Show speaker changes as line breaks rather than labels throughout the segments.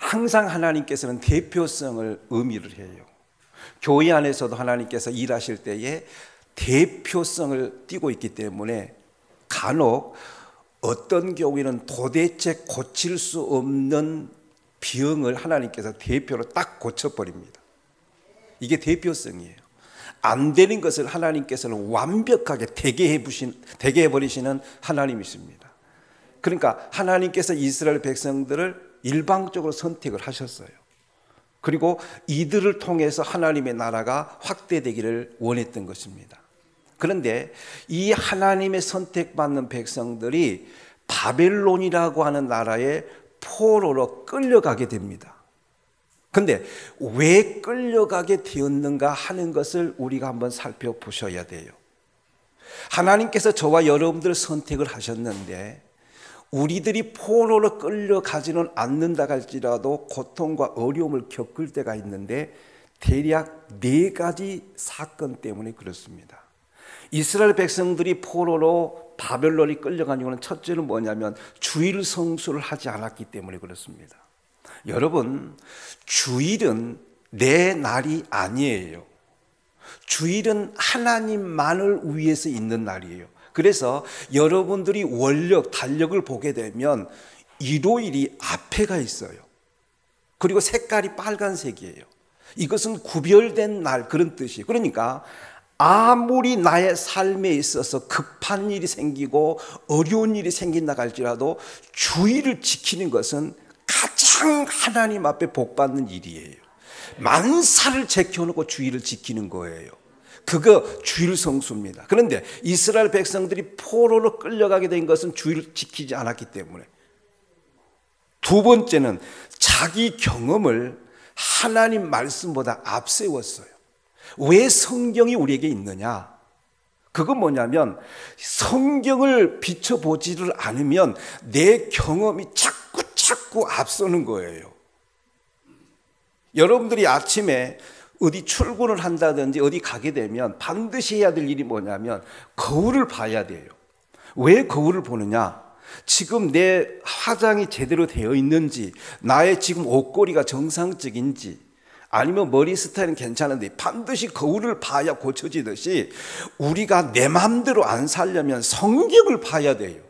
항상 하나님께서는 대표성을 의미를 해요. 교회 안에서도 하나님께서 일하실 때에 대표성을 띠고 있기 때문에 간혹 어떤 경우에는 도대체 고칠 수 없는 병을 하나님께서 대표로 딱 고쳐버립니다. 이게 대표성이에요. 안 되는 것을 하나님께서는 완벽하게 되게 해버리시는 하나님이십니다. 그러니까 하나님께서 이스라엘 백성들을 일방적으로 선택을 하셨어요. 그리고 이들을 통해서 하나님의 나라가 확대되기를 원했던 것입니다. 그런데 이 하나님의 선택받는 백성들이 바벨론이라고 하는 나라에 포로로 끌려가게 됩니다. 그런데 왜 끌려가게 되었는가 하는 것을 우리가 한번 살펴보셔야 돼요. 하나님께서 저와 여러분들을 선택을 하셨는데 우리들이 포로로 끌려가지는 않는다 할지라도 고통과 어려움을 겪을 때가 있는데 대략 4가지 사건 때문에 그렇습니다. 이스라엘 백성들이 포로로 바벨론이 끌려간 이유는 첫째는 뭐냐면 주일 성수를 하지 않았기 때문에 그렇습니다. 여러분, 주일은 내 날이 아니에요. 주일은 하나님만을 위해서 있는 날이에요. 그래서 여러분들이 원력, 달력을 보게 되면 일요일이 앞에가 있어요. 그리고 색깔이 빨간색이에요. 이것은 구별된 날, 그런 뜻이에요. 그러니까 아무리 나의 삶에 있어서 급한 일이 생기고 어려운 일이 생긴다 할지라도 주일을 지키는 것은 가장 하나님 앞에 복받는 일이에요. 만사를 제껴놓고 주일을 지키는 거예요. 그거 주일 성수입니다. 그런데 이스라엘 백성들이 포로로 끌려가게 된 것은 주일을 지키지 않았기 때문에. 두 번째는 자기 경험을 하나님 말씀보다 앞세웠어요. 왜 성경이 우리에게 있느냐? 그건 뭐냐면 성경을 비춰보지를 않으면 내 경험이 자꾸 앞서는 거예요. 여러분들이 아침에 어디 출근을 한다든지 어디 가게 되면 반드시 해야 될 일이 뭐냐면 거울을 봐야 돼요. 왜 거울을 보느냐? 지금 내 화장이 제대로 되어 있는지, 나의 지금 옷걸이가 정상적인지, 아니면 머리 스타일은 괜찮은데 반드시 거울을 봐야 고쳐지듯이 우리가 내 마음대로 안 살려면 성경을 봐야 돼요.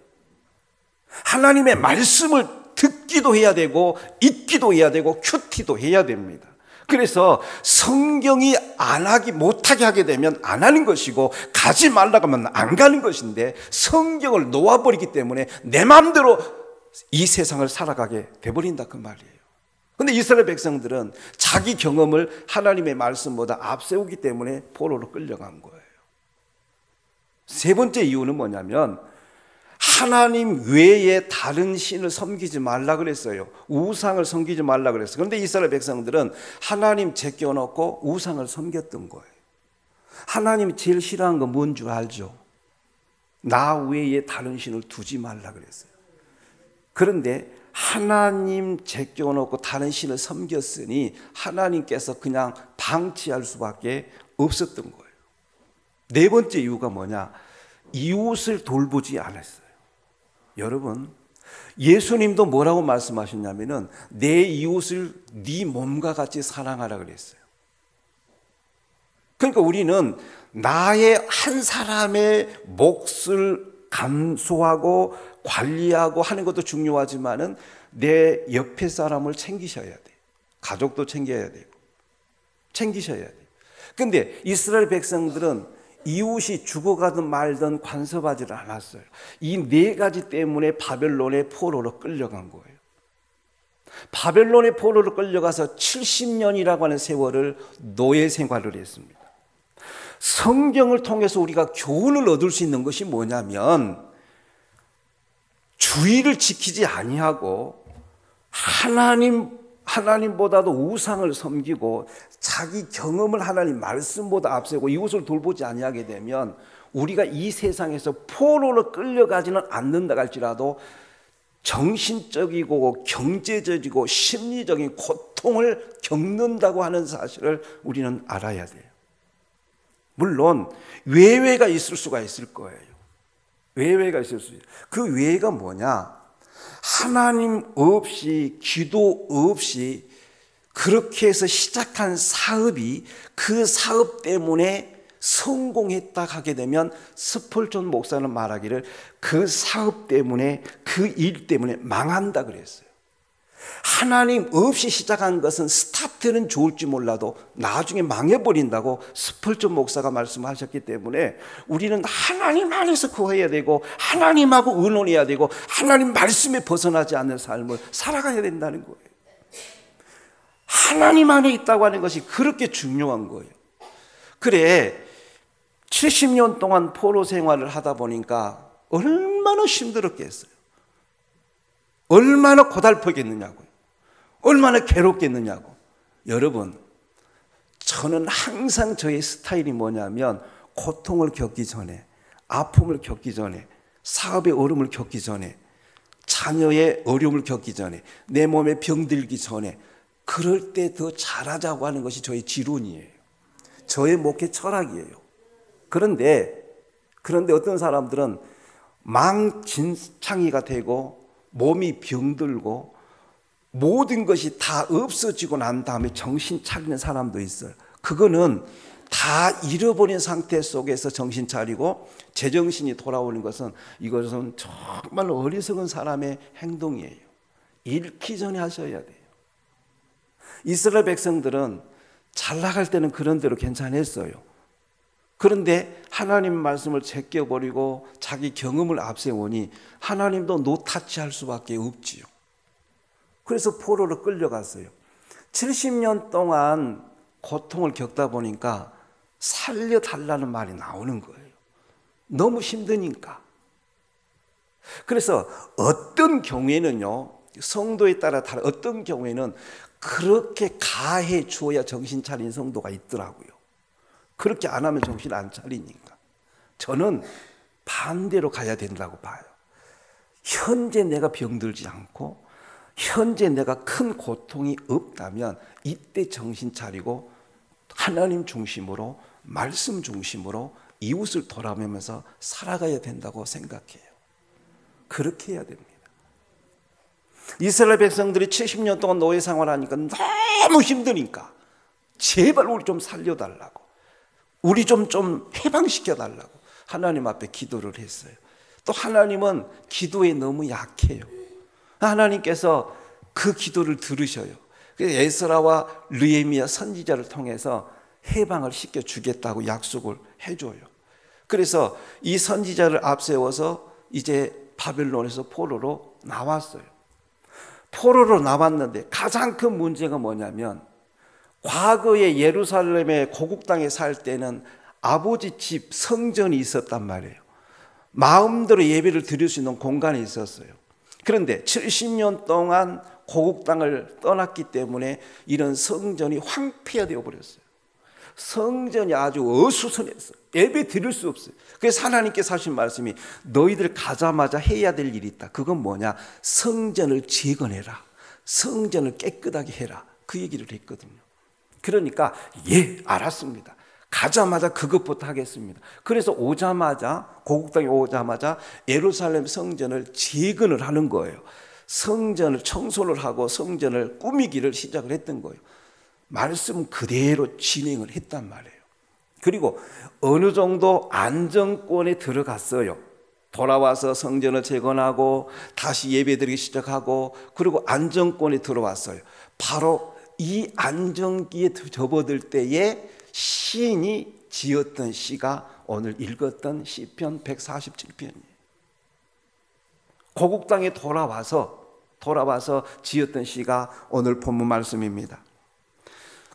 하나님의 말씀을 듣기도 해야 되고 읽기도 해야 되고 큐티도 해야 됩니다. 그래서 성경이 못하게 하게 되면 안 하는 것이고 가지 말라고 하면 안 가는 것인데 성경을 놓아버리기 때문에 내 마음대로 이 세상을 살아가게 돼버린다 그 말이에요. 그런데 이스라엘 백성들은 자기 경험을 하나님의 말씀보다 앞세우기 때문에 포로로 끌려간 거예요. 세 번째 이유는 뭐냐면 하나님 외에 다른 신을 섬기지 말라 그랬어요. 우상을 섬기지 말라 그랬어요. 그런데 이스라엘 백성들은 하나님 제껴놓고 우상을 섬겼던 거예요. 하나님이 제일 싫어하는 건 뭔 줄 알죠? 나 외에 다른 신을 두지 말라 그랬어요. 그런데 하나님 제껴놓고 다른 신을 섬겼으니 하나님께서 그냥 방치할 수밖에 없었던 거예요. 네 번째 이유가 뭐냐? 이웃을 돌보지 않았어요. 여러분, 예수님도 뭐라고 말씀하셨냐면은 내 이웃을 네 몸과 같이 사랑하라 그랬어요. 그러니까 우리는 나의 한 사람의 몫을 감수하고 관리하고 하는 것도 중요하지만은 내 옆에 사람을 챙기셔야 돼요. 가족도 챙겨야 되고 챙기셔야 돼요. 그런데 이스라엘 백성들은 이웃이 죽어가든 말든 간섭하지를 않았어요. 이 4가지 때문에 바벨론의 포로로 끌려간 거예요. 바벨론의 포로로 끌려가서 70년이라고 하는 세월을 노예 생활을 했습니다. 성경을 통해서 우리가 교훈을 얻을 수 있는 것이 뭐냐면 주의를 지키지 아니하고 하나님보다도 우상을 섬기고 자기 경험을 하나님 말씀보다 앞세고 이웃을 돌보지 아니하게 되면 우리가 이 세상에서 포로로 끌려가지는 않는다 할지라도 정신적이고 경제적이고 심리적인 고통을 겪는다고 하는 사실을 우리는 알아야 돼요. 물론 외회가 있을 수가 있을 거예요. 외회가 있을 수 있어요. 그 외회가 뭐냐? 하나님 없이, 기도 없이 그렇게 해서 시작한 사업이 그 사업 때문에 성공했다 하게 되면 스펄전 목사는 말하기를 그 사업 때문에, 그 일 때문에 망한다 그랬어요. 하나님 없이 시작한 것은 스타트는 좋을지 몰라도 나중에 망해버린다고 스펄전 목사가 말씀하셨기 때문에 우리는 하나님 안에서 구해야 되고 하나님하고 의논해야 되고 하나님 말씀에 벗어나지 않는 삶을 살아가야 된다는 거예요. 하나님 안에 있다고 하는 것이 그렇게 중요한 거예요. 그래 70년 동안 포로 생활을 하다 보니까 얼마나 힘들었겠어요. 얼마나 고달프겠느냐고요. 얼마나 괴롭겠느냐고. 여러분, 저는 항상 저의 스타일이 뭐냐면 고통을 겪기 전에, 아픔을 겪기 전에, 사업의 어려움을 겪기 전에, 자녀의 어려움을 겪기 전에, 내 몸에 병들기 전에, 그럴 때 더 잘하자고 하는 것이 저의 지론이에요. 저의 목회 철학이에요. 그런데 어떤 사람들은 망진창이가 되고 몸이 병들고 모든 것이 다 없어지고 난 다음에 정신 차리는 사람도 있어요. 그거는 다 잃어버린 상태 속에서 정신 차리고 제정신이 돌아오는 것은, 이것은 정말 어리석은 사람의 행동이에요. 잃기 전에 하셔야 돼요. 이스라엘 백성들은 잘 나갈 때는 그런 대로 괜찮았어요. 그런데 하나님 말씀을 제껴버리고 자기 경험을 앞세우니 하나님도 노타치할 수밖에 없지요. 그래서 포로로 끌려갔어요. 70년 동안 고통을 겪다 보니까 살려달라는 말이 나오는 거예요. 너무 힘드니까. 그래서 어떤 경우에는요, 성도에 따라 다른, 어떤 경우에는 그렇게 가해 주어야 정신 차린 성도가 있더라고요. 그렇게 안 하면 정신 안 차리니까. 저는 반대로 가야 된다고 봐요. 현재 내가 병들지 않고 현재 내가 큰 고통이 없다면 이때 정신 차리고 하나님 중심으로, 말씀 중심으로 이웃을 돌아보면서 살아가야 된다고 생각해요. 그렇게 해야 됩니다. 이스라엘 백성들이 70년 동안 노예 생활하니까 너무 힘드니까 제발 우리 좀 살려달라고, 우리 좀 해방시켜달라고 하나님 앞에 기도를 했어요. 또 하나님은 기도에 너무 약해요. 하나님께서 그 기도를 들으셔요. 그래서 에스라와 느헤미야 선지자를 통해서 해방을 시켜주겠다고 약속을 해줘요. 그래서 이 선지자를 앞세워서 이제 바벨론에서 포로로 나왔어요. 포로로 나왔는데 가장 큰 문제가 뭐냐면, 과거에 예루살렘의 고국 땅에 살 때는 아버지 집 성전이 있었단 말이에요. 마음대로 예배를 드릴 수 있는 공간이 있었어요. 그런데 70년 동안 고국 땅을 떠났기 때문에 이런 성전이 황폐화되어 버렸어요. 성전이 아주 어수선했어요. 예배 드릴 수 없어요. 그래서 하나님께서 하신 말씀이 너희들 가자마자 해야 될 일이 있다. 그건 뭐냐? 성전을 재건해라. 성전을 깨끗하게 해라. 그 얘기를 했거든요. 그러니까 예, 알았습니다. 가자마자 그것부터 하겠습니다. 그래서 오자마자, 고국 땅에 오자마자 예루살렘 성전을 재건을 하는 거예요. 성전을 청소를 하고 성전을 꾸미기를 시작을 했던 거예요. 말씀 그대로 진행을 했단 말이에요. 그리고 어느 정도 안정권에 들어갔어요. 돌아와서 성전을 재건하고 다시 예배드리기 시작하고, 그리고 안정권에 들어왔어요. 바로 이 안정기에 접어들 때에 시인이 지었던 시가 오늘 읽었던 시편 147편이에요. 고국 땅에 돌아와서 지었던 시가 오늘 본문 말씀입니다.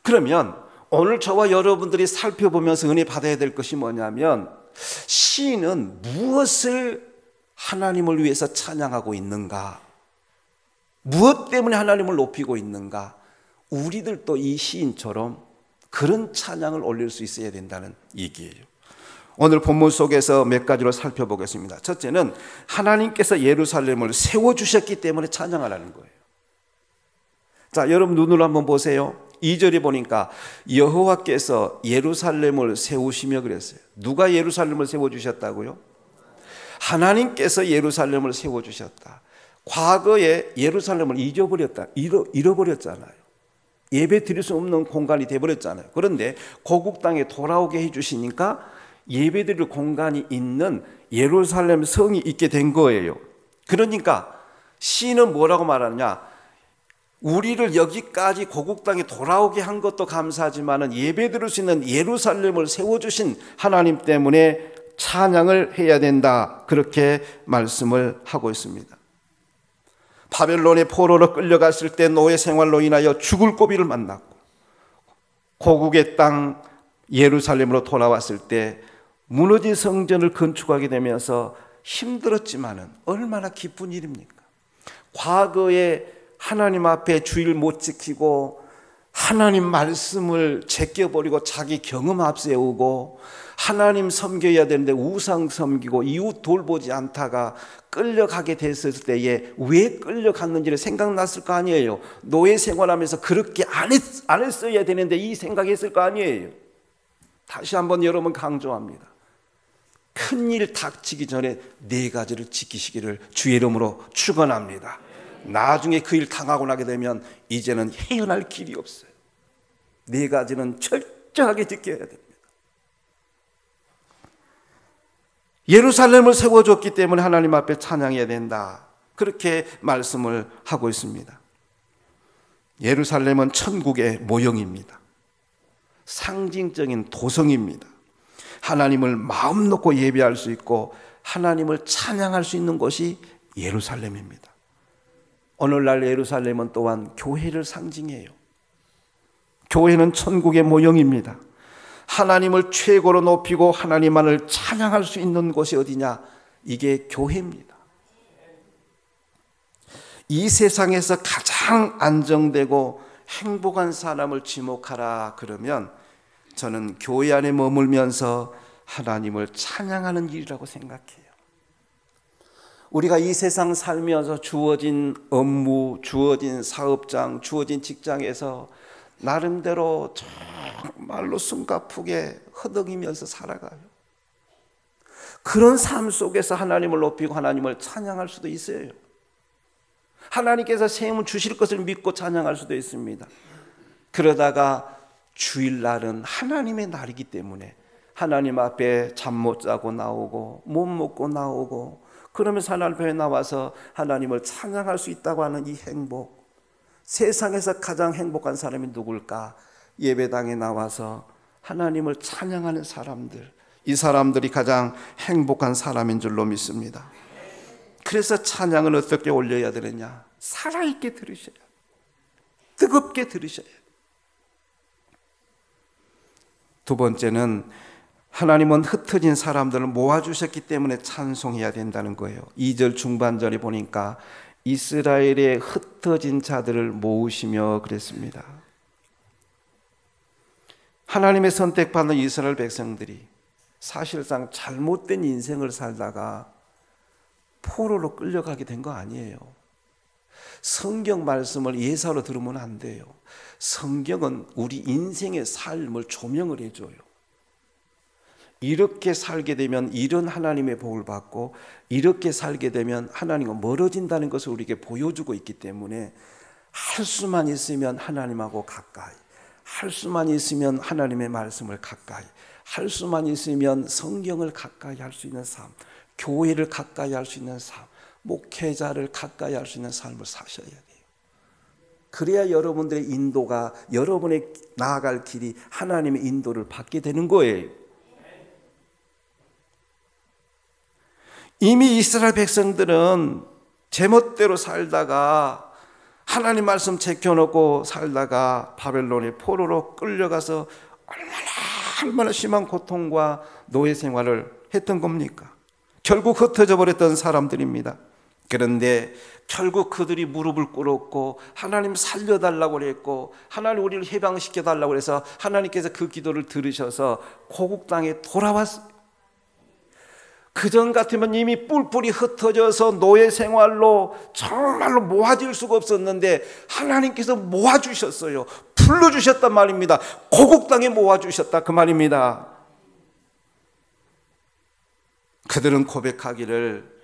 그러면 오늘 저와 여러분들이 살펴보면서 은혜 받아야 될 것이 뭐냐면, 시인은 무엇을 하나님을 위해서 찬양하고 있는가? 무엇 때문에 하나님을 높이고 있는가? 우리들도 이 시인처럼 그런 찬양을 올릴 수 있어야 된다는 얘기예요. 오늘 본문 속에서 몇 가지로 살펴보겠습니다. 첫째는 하나님께서 예루살렘을 세워주셨기 때문에 찬양하라는 거예요. 자, 여러분 눈으로 한번 보세요. 2절에 보니까 여호와께서 예루살렘을 세우시며 그랬어요. 누가 예루살렘을 세워주셨다고요? 하나님께서 예루살렘을 세워주셨다. 과거에 예루살렘을 잃어버렸잖아요. 예배 드릴 수 없는 공간이 되어버렸잖아요. 그런데 고국 땅에 돌아오게 해주시니까 예배 드릴 공간이 있는 예루살렘 성이 있게 된 거예요. 그러니까 시는 뭐라고 말하느냐, 우리를 여기까지 고국 땅에 돌아오게 한 것도 감사하지만 예배 드릴 수 있는 예루살렘을 세워주신 하나님 때문에 찬양을 해야 된다, 그렇게 말씀을 하고 있습니다. 바벨론의 포로로 끌려갔을 때 노예 생활로 인하여 죽을 고비를 만났고, 고국의 땅 예루살렘으로 돌아왔을 때 무너진 성전을 건축하게 되면서 힘들었지만은 얼마나 기쁜 일입니까? 과거에 하나님 앞에 주의를 못 지키고 하나님 말씀을 제껴버리고 자기 경험 앞세우고 하나님 섬겨야 되는데 우상 섬기고 이웃 돌보지 않다가 끌려가게 됐을 때에 왜 끌려갔는지를 생각났을 거 아니에요. 노예 생활하면서 그렇게 안 했어야 되는데 이 생각했을 거 아니에요. 다시 한번 여러분 강조합니다. 큰일 닥치기 전에 4가지를 지키시기를 주의 이름으로 축원합니다. 나중에 그 일 당하고 나게 되면 이제는 헤어날 길이 없어요. 4가지는 철저하게 지켜야 됩니다. 예루살렘을 세워줬기 때문에 하나님 앞에 찬양해야 된다, 그렇게 말씀을 하고 있습니다. 예루살렘은 천국의 모형입니다. 상징적인 도성입니다. 하나님을 마음 놓고 예배할 수 있고 하나님을 찬양할 수 있는 곳이 예루살렘입니다. 오늘날 예루살렘은 또한 교회를 상징해요. 교회는 천국의 모형입니다. 하나님을 최고로 높이고 하나님만을 찬양할 수 있는 곳이 어디냐? 이게 교회입니다. 이 세상에서 가장 안정되고 행복한 사람을 지목하라 그러면 저는 교회 안에 머물면서 하나님을 찬양하는 일이라고 생각해요. 우리가 이 세상 살면서 주어진 업무, 주어진 사업장, 주어진 직장에서 나름대로 정말로 숨가쁘게 허덕이면서 살아가요. 그런 삶 속에서 하나님을 높이고 하나님을 찬양할 수도 있어요. 하나님께서 세움을 주실 것을 믿고 찬양할 수도 있습니다. 그러다가 주일날은 하나님의 날이기 때문에 하나님 앞에 잠 못 자고 나오고 못 먹고 나오고 그러면서 하나님 앞에 나와서 하나님을 찬양할 수 있다고 하는 이 행복, 세상에서 가장 행복한 사람이 누굴까? 예배당에 나와서 하나님을 찬양하는 사람들, 이 사람들이 가장 행복한 사람인 줄로 믿습니다. 그래서 찬양을 어떻게 올려야 되느냐? 살아있게 들으셔야, 뜨겁게 들으셔야. 두 번째는 하나님은 흩어진 사람들을 모아주셨기 때문에 찬송해야 된다는 거예요. 2절 중반절에 보니까 이스라엘의 흩어진 자들을 모으시며 그랬습니다. 하나님의 선택받는 이스라엘 백성들이 사실상 잘못된 인생을 살다가 포로로 끌려가게 된 거 아니에요. 성경 말씀을 예사로 들으면 안 돼요. 성경은 우리 인생의 삶을 조명을 해줘요. 이렇게 살게 되면 이런 하나님의 복을 받고 이렇게 살게 되면 하나님과 멀어진다는 것을 우리에게 보여주고 있기 때문에 할 수만 있으면 하나님하고 가까이, 할 수만 있으면 하나님의 말씀을 가까이, 할 수만 있으면 성경을 가까이 할 수 있는 삶, 교회를 가까이 할 수 있는 삶, 목회자를 가까이 할 수 있는 삶을 사셔야 돼요. 그래야 여러분들의 인도가, 여러분의 나아갈 길이 하나님의 인도를 받게 되는 거예요. 이미 이스라엘 백성들은 제멋대로 살다가 하나님 말씀 제껴놓고 살다가 바벨론의 포로로 끌려가서 얼마나 심한 고통과 노예 생활을 했던 겁니까? 결국 흩어져 버렸던 사람들입니다. 그런데 결국 그들이 무릎을 꿇었고 하나님 살려달라고 했고 하나님 우리를 해방시켜달라고 해서 하나님께서 그 기도를 들으셔서 고국 땅에 돌아왔습니다. 그전 같으면 이미 뿔뿔이 흩어져서 노예 생활로 정말로 모아질 수가 없었는데 하나님께서 모아주셨어요. 불러주셨단 말입니다. 고국 땅에 모아주셨다 그 말입니다. 그들은 고백하기를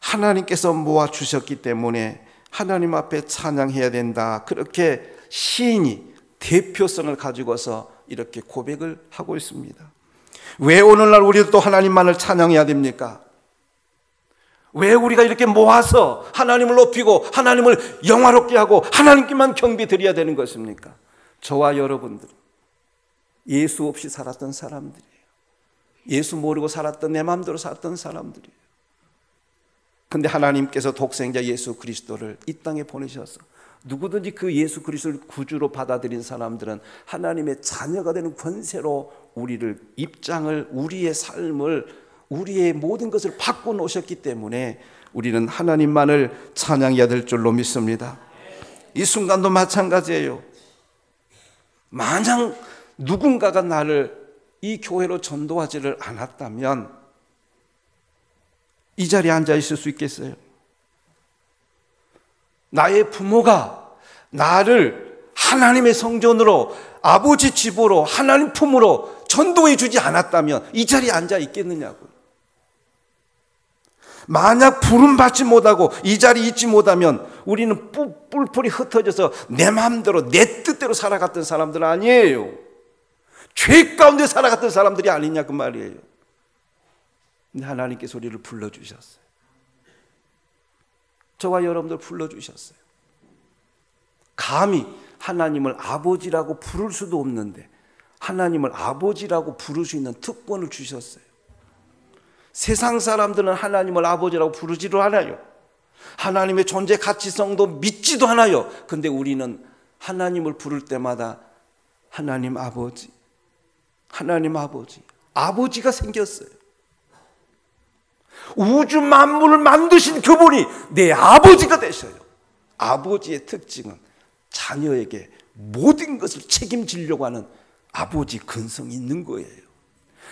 하나님께서 모아주셨기 때문에 하나님 앞에 찬양해야 된다. 그렇게 시인이 대표성을 가지고서 이렇게 고백을 하고 있습니다. 왜 오늘날 우리도 또 하나님만을 찬양해야 됩니까? 왜 우리가 이렇게 모아서 하나님을 높이고 하나님을 영화롭게 하고 하나님께만 경배 드려야 되는 것입니까? 저와 여러분들 예수 없이 살았던 사람들이에요. 예수 모르고 살았던, 내 마음대로 살았던 사람들이에요. 근데 하나님께서 독생자 예수 그리스도를 이 땅에 보내셔서 누구든지 그 예수 그리스도를 구주로 받아들인 사람들은 하나님의 자녀가 되는 권세로 우리를 입장을, 우리의 삶을, 우리의 모든 것을 바꿔 놓으셨기 때문에 우리는 하나님만을 찬양해야 될 줄로 믿습니다. 이 순간도 마찬가지예요. 만약 누군가가 나를 이 교회로 전도하지를 않았다면 이 자리에 앉아 있을 수 있겠어요? 나의 부모가 나를 하나님의 성전으로, 아버지 집으로, 하나님 품으로 전도해 주지 않았다면 이 자리에 앉아 있겠느냐고요. 만약 부름받지 못하고 이 자리에 있지 못하면 우리는 뿔뿔이 흩어져서 내 마음대로, 내 뜻대로 살아갔던 사람들은 아니에요. 죄 가운데 살아갔던 사람들이 아니냐 그 말이에요. 근데 하나님께서 우리를 불러주셨어요. 저와 여러분들 불러주셨어요. 감히 하나님을 아버지라고 부를 수도 없는데 하나님을 아버지라고 부를 수 있는 특권을 주셨어요. 세상 사람들은 하나님을 아버지라고 부르지도 않아요. 하나님의 존재 가치성도 믿지도 않아요. 근데 우리는 하나님을 부를 때마다 하나님 아버지, 하나님 아버지, 아버지가 생겼어요. 우주 만물을 만드신 그분이 내 아버지가 되셔요. 아버지의 특징은 자녀에게 모든 것을 책임지려고 하는 아버지 근성이 있는 거예요.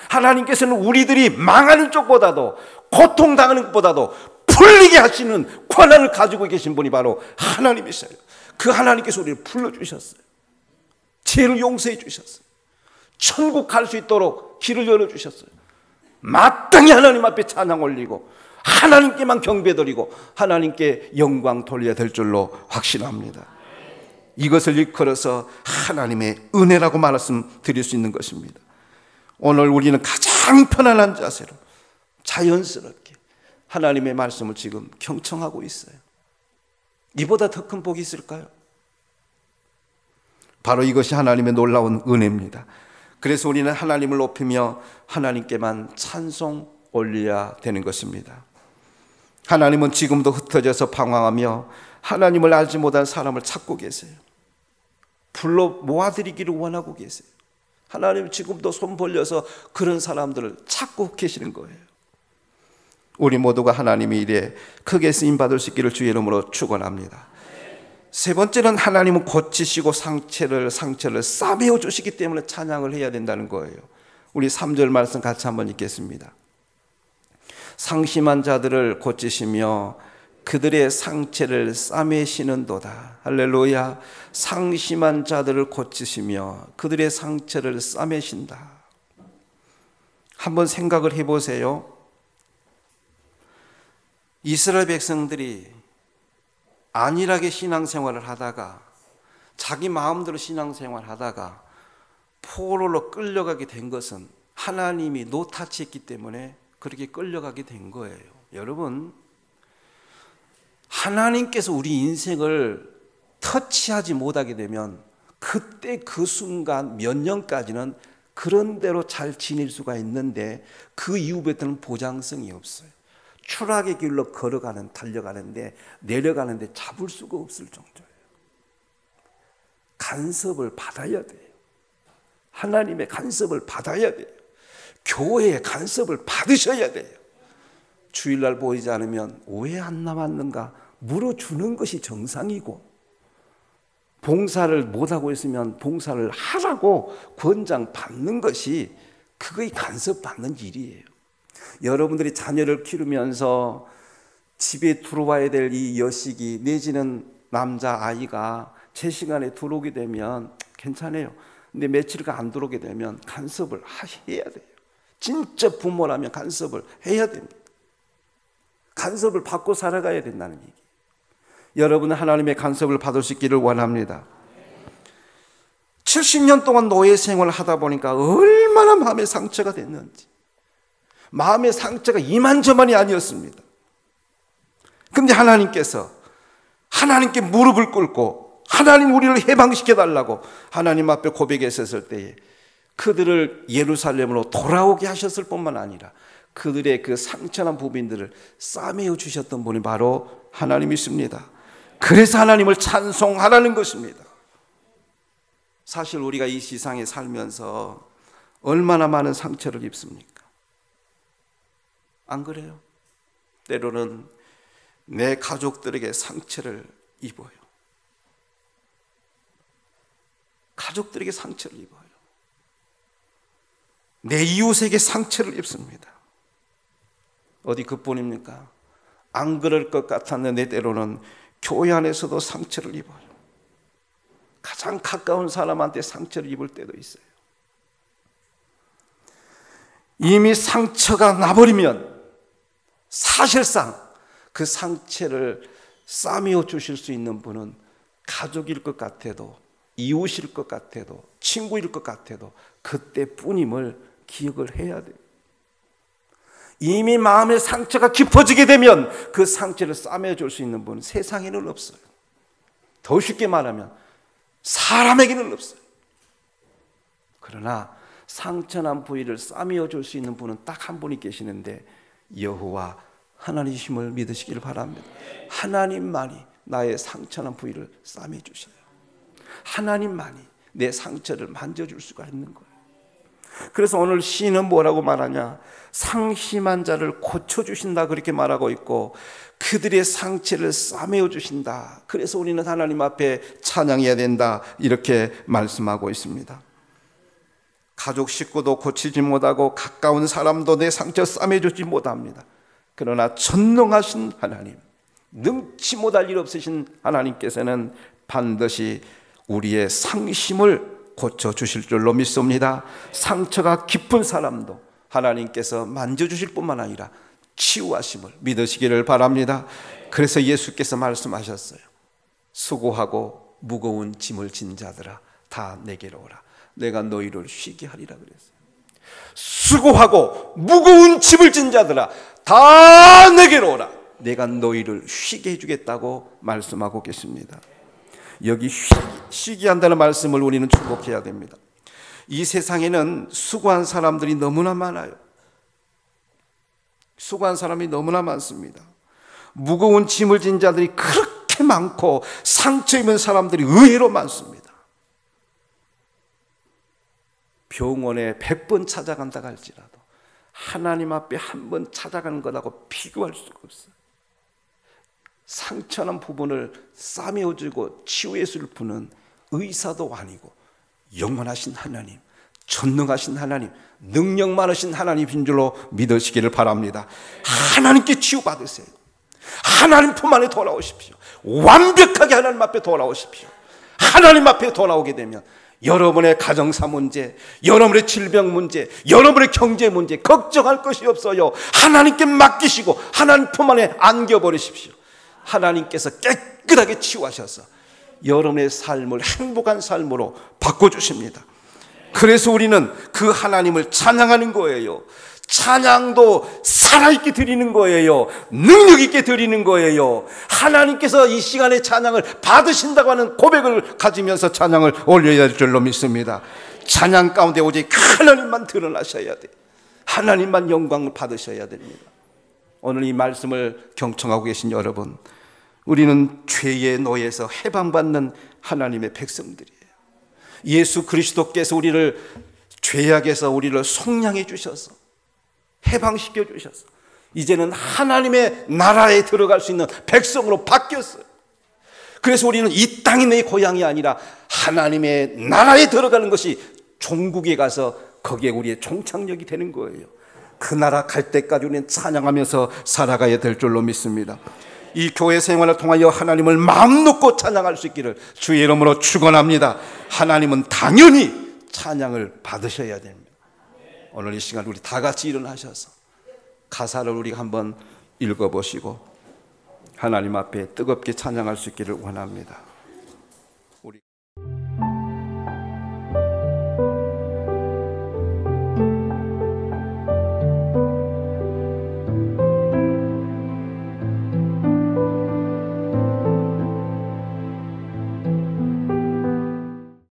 하나님께서는 우리들이 망하는 쪽보다도, 고통당하는 것보다도 풀리게 하시는 권한을 가지고 계신 분이 바로 하나님이셔요. 그 하나님께서 우리를 불러주셨어요. 죄를 용서해 주셨어요. 천국 갈 수 있도록 길을 열어주셨어요. 마땅히 하나님 앞에 찬양 올리고 하나님께만 경배드리고 하나님께 영광 돌려야 될 줄로 확신합니다. 이것을 일컬어서 하나님의 은혜라고 말씀드릴 수 있는 것입니다. 오늘 우리는 가장 편안한 자세로 자연스럽게 하나님의 말씀을 지금 경청하고 있어요. 이보다 더 큰 복이 있을까요? 바로 이것이 하나님의 놀라운 은혜입니다. 그래서 우리는 하나님을 높이며 하나님께만 찬송 올려야 되는 것입니다. 하나님은 지금도 흩어져서 방황하며 하나님을 알지 못한 사람을 찾고 계세요. 불러 모아드리기를 원하고 계세요. 하나님 지금도 손 벌려서 그런 사람들을 찾고 계시는 거예요. 우리 모두가 하나님의 일에 크게 쓰임받을 수 있기를 주의 이름으로 축원합니다. 세 번째는 하나님은 고치시고 상처를 싸매어 주시기 때문에 찬양을 해야 된다는 거예요. 우리 3절 말씀 같이 한번 읽겠습니다. 상심한 자들을 고치시며 그들의 상처를 싸매시는도다. 할렐루야. 상심한 자들을 고치시며 그들의 상처를 싸매신다. 한번 생각을 해보세요. 이스라엘 백성들이 안일하게 신앙생활을 하다가 자기 마음대로 신앙생활을 하다가 포로로 끌려가게 된 것은 하나님이 노타치했기 때문에 그렇게 끌려가게 된 거예요. 여러분, 하나님께서 우리 인생을 터치하지 못하게 되면 그때 그 순간 몇 년까지는 그런 대로 잘 지낼 수가 있는데 그 이후부터는 보장성이 없어요. 추락의 길로 달려가는데 내려가는데 잡을 수가 없을 정도예요. 간섭을 받아야 돼요. 하나님의 간섭을 받아야 돼요. 교회의 간섭을 받으셔야 돼요. 주일날 보이지 않으면 왜 안 남았는가 물어주는 것이 정상이고, 봉사를 못하고 있으면 봉사를 하라고 권장 받는 것이 그거의 간섭받는 일이에요. 여러분들이 자녀를 키우면서 집에 들어와야 될 이 여식이 내지는 남자아이가 제 시간에 들어오게 되면 괜찮아요. 근데 며칠간 안 들어오게 되면 간섭을 해야 돼요. 진짜 부모라면 간섭을 해야 됩니다. 간섭을 받고 살아가야 된다는 얘기. 여러분은 하나님의 간섭을 받을 수 있기를 원합니다. 70년 동안 노예 생활을 하다 보니까 얼마나 마음의 상처가 됐는지. 마음의 상처가 이만저만이 아니었습니다. 근데 하나님께 무릎을 꿇고 하나님 우리를 해방시켜 달라고 하나님 앞에 고백했었을 때에 그들을 예루살렘으로 돌아오게 하셨을 뿐만 아니라 그들의 그 상처난 부분들을 싸매어 주셨던 분이 바로 하나님이십니다. 그래서 하나님을 찬송하라는 것입니다. 사실 우리가 이 세상에 살면서 얼마나 많은 상처를 입습니까? 안 그래요? 때로는 내 가족들에게 상처를 입어요. 가족들에게 상처를 입어요. 내 이웃에게 상처를 입습니다. 어디 그뿐입니까? 안 그럴 것 같았는데 때로는 교회 안에서도 상처를 입어요. 가장 가까운 사람한테 상처를 입을 때도 있어요. 이미 상처가 나버리면 사실상 그 상처를 싸매어 주실 수 있는 분은 가족일 것 같아도, 이웃일 것 같아도, 친구일 것 같아도 그때뿐임을 기억을 해야 돼요. 이미 마음의 상처가 깊어지게 되면 그 상처를 싸매어 줄 수 있는 분은 세상에는 없어요. 더 쉽게 말하면 사람에게는 없어요. 그러나 상처난 부위를 싸매어 줄 수 있는 분은 딱 한 분이 계시는데 여호와 하나님이심을 믿으시기를 바랍니다. 하나님만이 나의 상처난 부위를 싸매 주셔요. 하나님만이 내 상처를 만져줄 수가 있는 거예요. 그래서 오늘 시인은 뭐라고 말하냐? 상심한 자를 고쳐주신다 그렇게 말하고 있고 그들의 상처를 싸매어 주신다. 그래서 우리는 하나님 앞에 찬양해야 된다 이렇게 말씀하고 있습니다. 가족 식구도 고치지 못하고 가까운 사람도 내 상처 싸매주지 못합니다. 그러나 전능하신 하나님, 능치 못할 일 없으신 하나님께서는 반드시 우리의 상심을 고쳐주실 줄로 믿습니다. 상처가 깊은 사람도 하나님께서 만져주실 뿐만 아니라 치유하심을 믿으시기를 바랍니다. 그래서 예수께서 말씀하셨어요. 수고하고 무거운 짐을 진 자들아 다 내게로 오라. 내가 너희를 쉬게 하리라 그랬어요. 수고하고 무거운 짐을 진 자들아 다 내게로 오라. 내가 너희를 쉬게 해주겠다고 말씀하고 계십니다. 여기 쉬게 한다는 말씀을 우리는 축복해야 됩니다. 이 세상에는 수고한 사람들이 너무나 많아요. 수고한 사람이 너무나 많습니다. 무거운 짐을 진 자들이 그렇게 많고 상처 입은 사람들이 의외로 많습니다. 병원에 100번 찾아간다 할지라도 하나님 앞에 한 번 찾아가는 것하고 비교할 수가 없어요. 상처난 부분을 싸매어주고 치유해 줄 분은 의사도 아니고 영원하신 하나님, 전능하신 하나님, 능력 많으신 하나님인 줄로 믿으시기를 바랍니다. 하나님께 치유받으세요. 하나님 품 안에 돌아오십시오. 완벽하게 하나님 앞에 돌아오십시오. 하나님 앞에 돌아오게 되면 여러분의 가정사 문제, 여러분의 질병 문제, 여러분의 경제 문제 걱정할 것이 없어요. 하나님께 맡기시고 하나님 품 안에 안겨버리십시오. 하나님께서 깨끗하게 치유하셔서 여러분의 삶을 행복한 삶으로 바꿔주십니다. 그래서 우리는 그 하나님을 찬양하는 거예요. 찬양도 살아있게 드리는 거예요. 능력 있게 드리는 거예요. 하나님께서 이 시간에 찬양을 받으신다고 하는 고백을 가지면서 찬양을 올려야 할 줄로 믿습니다. 찬양 가운데 오직 하나님만 드러나셔야 돼요. 하나님만 영광을 받으셔야 됩니다. 오늘 이 말씀을 경청하고 계신 여러분, 우리는 죄의 노예에서 해방받는 하나님의 백성들이에요. 예수 그리스도께서 우리를 죄악에서 우리를 속량해 주셔서 해방시켜 주셔서 이제는 하나님의 나라에 들어갈 수 있는 백성으로 바뀌었어요. 그래서 우리는 이 땅이 내 고향이 아니라 하나님의 나라에 들어가는 것이 종국에 가서 거기에 우리의 종착역이 되는 거예요. 그 나라 갈 때까지 우리는 찬양하면서 살아가야 될 줄로 믿습니다. 이 교회 생활을 통하여 하나님을 마음 놓고 찬양할 수 있기를 주의 이름으로 축원합니다. 하나님은 당연히 찬양을 받으셔야 됩니다. 오늘 이 시간 우리 다 같이 일어나셔서 가사를 우리가 한번 읽어보시고 하나님 앞에 뜨겁게 찬양할 수 있기를 원합니다.